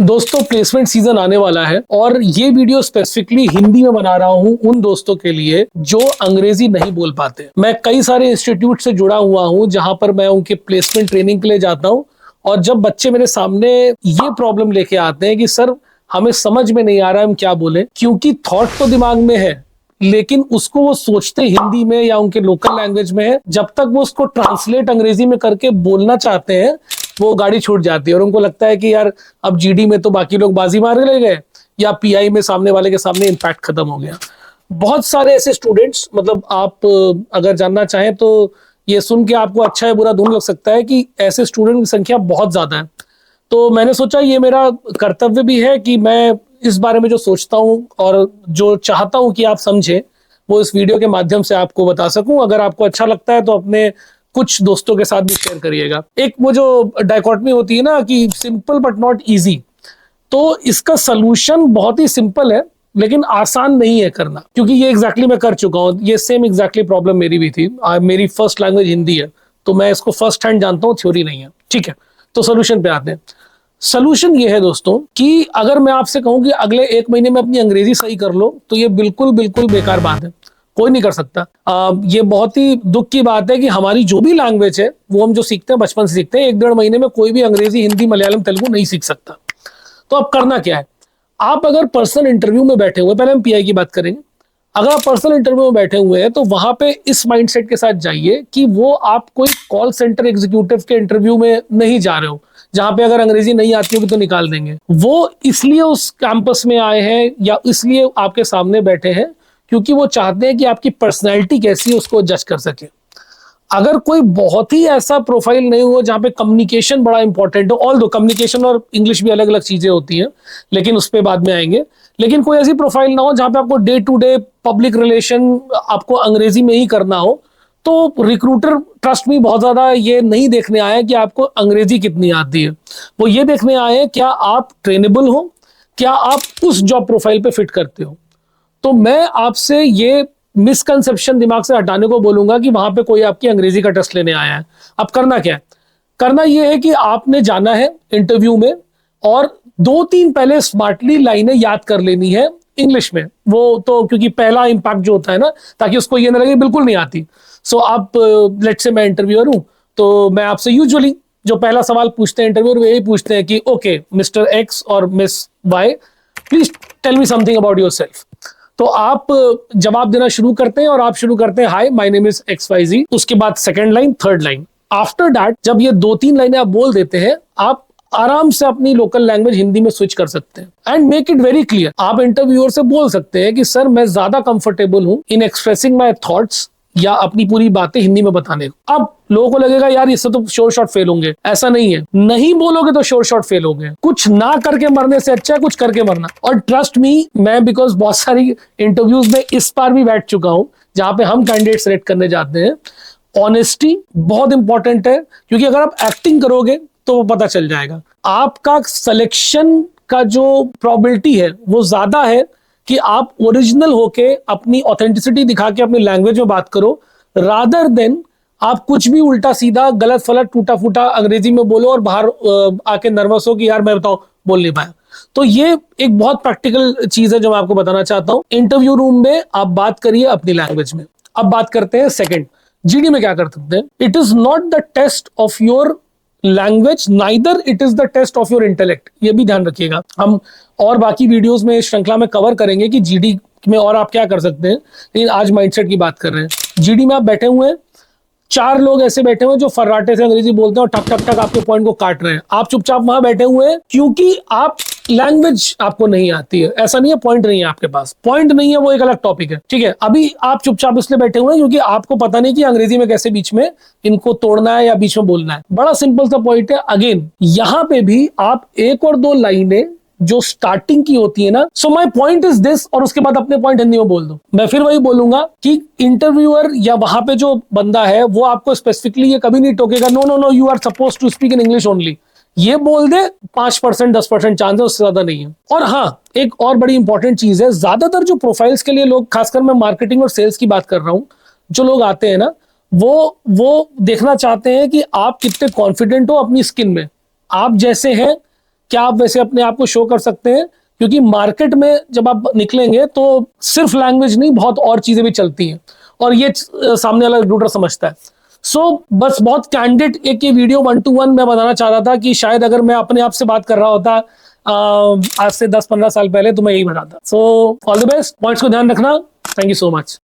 दोस्तों, placement season आने वाला है और ये वीडियो स्पेसिफिकली हिंदी में बना रहा हूँ उन दोस्तों के लिए जो अंग्रेजी नहीं बोल पाते। मैं कई सारे इंस्टीट्यूट से जुड़ा हुआ हूँ जहां पर मैं उनके प्लेसमेंट ट्रेनिंग के लिए जाता हूँ और जब बच्चे मेरे सामने ये प्रॉब्लम लेके आते हैं कि सर हमें समझ में नहीं आ रहा हम क्या बोले, क्योंकि थॉट तो दिमाग में है लेकिन उसको वो सोचते हिंदी में या उनके लोकल लैंग्वेज में है। जब तक वो उसको ट्रांसलेट अंग्रेजी में करके बोलना चाहते हैं वो गाड़ी छूट जाती है और उनको लगता है कि यार अब जीडी में तो बाकी लोग बाजी मार ले गए या पीआई में सामने वाले के सामने इम्पैक्ट खत्म हो गया। बहुत सारे ऐसे स्टूडेंट्स, मतलब आप अगर जानना चाहें तो ये सुन के आपको अच्छा है बुरा दोनों लग सकता है कि ऐसे स्टूडेंट की संख्या बहुत ज्यादा है। तो मैंने सोचा ये मेरा कर्तव्य भी है कि मैं इस बारे में जो सोचता हूँ और जो चाहता हूँ कि आप समझे वो इस वीडियो के माध्यम से आपको बता सकूं। अगर आपको अच्छा लगता है तो अपने कुछ दोस्तों के साथ भी शेयर करिएगा। एक वो जो डायकोटमी होती है ना कि सिंपल बट नॉट इजी, तो इसका सलूशन बहुत ही सिंपल है लेकिन आसान नहीं है करना, क्योंकि ये एग्जैक्टली मैं कर चुका हूँ। ये सेम एग्जैक्टली प्रॉब्लम मेरी भी थी। मेरी फर्स्ट लैंग्वेज हिंदी है तो मैं इसको फर्स्ट हैंड जानता हूँ, थ्योरी नहीं है। ठीक है, तो सोल्यूशन पे आते हैं। सोल्यूशन ये है दोस्तों कि अगर मैं आपसे कहूं कि अगले 1 महीने में अपनी अंग्रेजी सही कर लो तो ये बिल्कुल बिल्कुल बेकार बात है, कोई नहीं कर सकता। ये बहुत ही दुख की बात है कि हमारी जो भी लैंग्वेज है वो हम जो सीखते हैं बचपन से सीखते हैं, 1-1.5 महीने में कोई भी अंग्रेजी हिंदी मलयालम तेलुगु नहीं सीख सकता। तो अब करना क्या है, आप अगर पर्सनल इंटरव्यू में बैठे हुए, पहले हम पीआई की बात करेंगे। अगर आप पर्सनल इंटरव्यू में बैठे हुए हैं तो वहां पे इस माइंडसेट के साथ जाइए कि वो आप कोई कॉल सेंटर एग्जीक्यूटिव के इंटरव्यू में नहीं जा रहे हो जहां पे अगर अंग्रेजी नहीं आती होगी तो निकाल देंगे। वो इसलिए उस कैंपस में आए हैं या इसलिए आपके सामने बैठे हैं क्योंकि वो चाहते हैं कि आपकी पर्सनैलिटी कैसी है उसको जज कर सके। अगर कोई बहुत ही ऐसा प्रोफाइल नहीं हो जहां पे कम्युनिकेशन बड़ा इंपॉर्टेंट हो, ऑल दो कम्युनिकेशन और इंग्लिश भी अलग अलग चीजें होती हैं लेकिन उस पर बाद में आएंगे, लेकिन कोई ऐसी प्रोफाइल ना हो जहां पे आपको day to day public relation आपको अंग्रेजी में ही करना हो, तो रिक्रूटर ट्रस्ट में बहुत ज्यादा ये नहीं देखने आए कि आपको अंग्रेजी कितनी आती है। वो ये देखने आए हैं क्या आप ट्रेनेबल हो, क्या आप उस जॉब प्रोफाइल पे फिट करते हो। तो मैं आपसे ये मिसकंसेप्शन दिमाग से हटाने को बोलूंगा कि वहां पे कोई आपकी अंग्रेजी का टेस्ट लेने आया है। अब करना क्या है, करना यह है कि आपने जाना है इंटरव्यू में और 2-3 पहले स्मार्टली लाइनें याद कर लेनी है इंग्लिश में। वो तो क्योंकि पहला इंपैक्ट जो होता है ना, ताकि उसको ये ना लगे बिल्कुल नहीं आती। सो आप लेट्स से मैं इंटरव्यूअर हूं तो मैं आपसे यूजुअली जो पहला सवाल पूछते हैं इंटरव्यूअर वो यही पूछते हैं कि ओके मिस्टर एक्स और miss Y, please tell me something about yourself. तो आप जवाब देना शुरू करते हैं और आप शुरू करते हैं hi my name is X Y Z. उसके बाद second line, third line, after that जब ये 2-3 लाइनें आप बोल देते हैं आप आराम से अपनी लोकल लैंग्वेज हिंदी में स्विच कर सकते हैं and make it very clear. आप इंटरव्यूअर से बोल सकते हैं कि सर मैं ज्यादा कंफर्टेबल हूं इन एक्सप्रेसिंग माय थॉट्स या अपनी पूरी बातें हिंदी में बताने को। अब लोगों को लगेगा यार इससे तो श्योर शॉट फेल होंगे, ऐसा नहीं है। नहीं बोलोगे तो श्योर शॉट फेल होंगे। कुछ ना करके मरने से अच्छा है कुछ करके मरना। और ट्रस्ट मी, मैं बिकॉज बहुत सारी इंटरव्यूज में इस बार भी बैठ चुका हूं जहां पे हम कैंडिडेट सेलेक्ट करने जाते हैं। ऑनेस्टी बहुत इंपॉर्टेंट है क्योंकि अगर आप एक्टिंग करोगे तो वो पता चल जाएगा। आपका सिलेक्शन का जो प्रोबेबिलिटी है वो ज्यादा है कि आप ओरिजिनल होके अपनी ऑथेंटिसिटी दिखा के अपनी लैंग्वेज में बात करो, रादर देन आप कुछ भी उल्टा सीधा गलत फलत टूटा फूटा अंग्रेजी में बोलो और बाहर आके नर्वस हो कि यार मैं बताओ बोल नहीं पाया। तो ये एक बहुत प्रैक्टिकल चीज है जो मैं आपको बताना चाहता हूं। इंटरव्यू रूम में आप बात करिए अपनी लैंग्वेज में। अब बात करते हैं सेकंड, जीडी में क्या कर सकते हैं। It is not the test of your language, neither it is the test of your intellect. ये भी ध्यान रखिएगा। हम और बाकी वीडियोस में इस श्रृंखला में कवर करेंगे कि जीडी में और आप क्या कर सकते हैं, लेकिन आज माइंडसेट की बात कर रहे हैं। जीडी में आप बैठे हुए हैं, 4 लोग ऐसे बैठे हुए हैं जो फर्राटे से अंग्रेजी बोलते हैं और टक टक टक आपके पॉइंट को काट रहे हैं। आप चुपचाप वहां बैठे हुए हैं क्योंकि आप लैंग्वेज आपको नहीं आती है। ऐसा नहीं है पॉइंट नहीं है आपके पास, पॉइंट नहीं है वो एक अलग टॉपिक है। ठीक है, अभी आप चुपचाप इसलिए बैठे हुए हैं क्योंकि आपको पता नहीं कि अंग्रेजी में कैसे बीच में इनको तोड़ना है या बीच में बोलना है। बड़ा सिंपल सा पॉइंट है। अगेन यहां पे भी आप 1 और 2 लाइनें जो स्टार्टिंग की होती है ना, so my point is this, और उसके बाद अपने पॉइंट हिंदी में बोल दो। मैं फिर वही बोलूंगा कि इंटरव्यूअर या वहां पे जो बंदा है वो आपको स्पेसिफिकली ये कभी नहीं टोकेगा no no no you are suppose to speak in English only. ये बोल दे 5% 10% चांस है, उससे ज्यादा नहीं है। और हाँ, एक और बड़ी इंपॉर्टेंट चीज है, ज्यादातर जो प्रोफाइल्स के लिए लोग, खासकर मैं मार्केटिंग और सेल्स की बात कर रहा हूं, जो लोग आते हैं ना वो देखना चाहते हैं कि आप कितने कॉन्फिडेंट हो अपनी स्किन में। आप जैसे हैं क्या आप वैसे अपने आप को शो कर सकते हैं? क्योंकि मार्केट में जब आप निकलेंगे तो सिर्फ लैंग्वेज नहीं, बहुत और चीजें भी चलती हैं, और ये सामने वाला रिक्रूटर समझता है। बस बहुत कैंडिड एक ये वीडियो 1 to 1 मैं बनाना चाह रहा था कि शायद अगर मैं अपने आप से बात कर रहा होता आज से 10-15 साल पहले तो मैं यही बताता। ऑल द बेस्ट, पॉइंट्स को ध्यान रखना। Thank you so much.